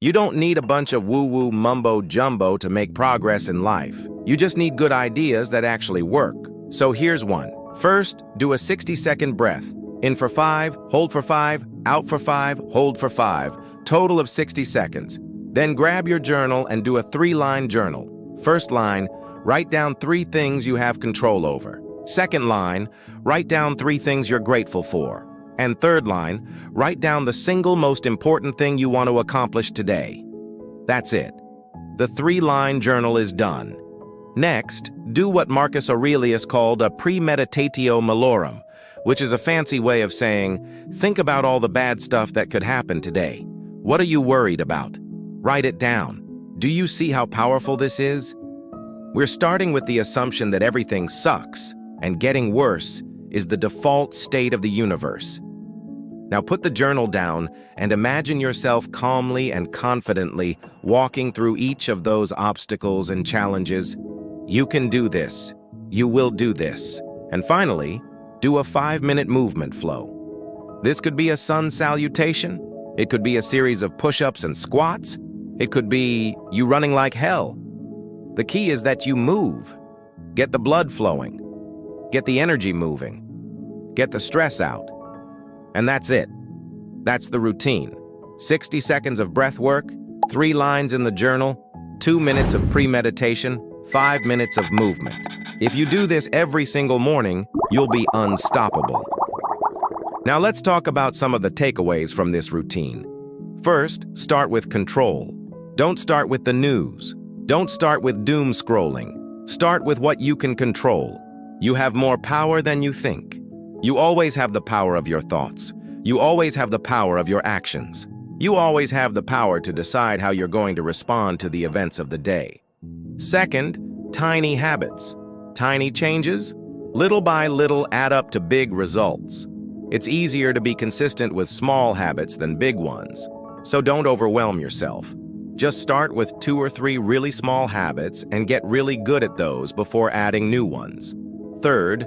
You don't need a bunch of woo-woo mumbo-jumbo to make progress in life. You just need good ideas that actually work. So here's one. First, do a 60-second breath. In for 5, hold for 5, out for 5, hold for 5. Total of 60 seconds. Then grab your journal and do a 3-line journal. First line, write down 3 things you have control over. Second line, write down 3 things you're grateful for. And third line, write down the single most important thing you want to accomplish today. That's it. The 3-line journal is done. Next, do what Marcus Aurelius called a premeditatio malorum, which is a fancy way of saying, think about all the bad stuff that could happen today. What are you worried about? Write it down. Do you see how powerful this is? We're starting with the assumption that everything sucks, and getting worse is the default state of the universe. Now put the journal down and imagine yourself calmly and confidently walking through each of those obstacles and challenges. You can do this. You will do this. And finally, do a 5-minute movement flow. This could be a sun salutation. It could be a series of push-ups and squats. It could be you running like hell. The key is that you move. Get the blood flowing. Get the energy moving. Get the stress out. And that's it. That's the routine. 60 seconds of breath work, 3 lines in the journal, 2 minutes of premeditation, 5 minutes of movement. If you do this every single morning, you'll be unstoppable. Now let's talk about some of the takeaways from this routine. First, start with control. Don't start with the news. Don't start with doom scrolling. Start with what you can control. You have more power than you think. You always have the power of your thoughts. You always have the power of your actions. You always have the power to decide how you're going to respond to the events of the day. Second, tiny habits. Tiny changes, little by little, add up to big results. It's easier to be consistent with small habits than big ones. So don't overwhelm yourself. Just start with 2 or 3 really small habits and get really good at those before adding new ones. Third,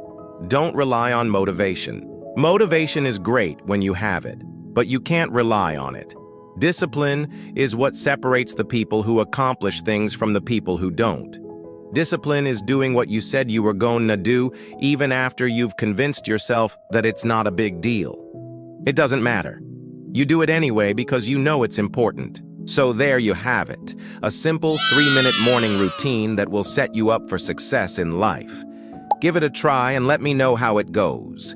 don't rely on motivation. Motivation is great when you have it, but you can't rely on it. Discipline is what separates the people who accomplish things from the people who don't. Discipline is doing what you said you were going to do even after you've convinced yourself that it's not a big deal. It doesn't matter. You do it anyway because you know it's important. So there you have it, a simple 3-minute morning routine that will set you up for success in life. Give it a try and let me know how it goes.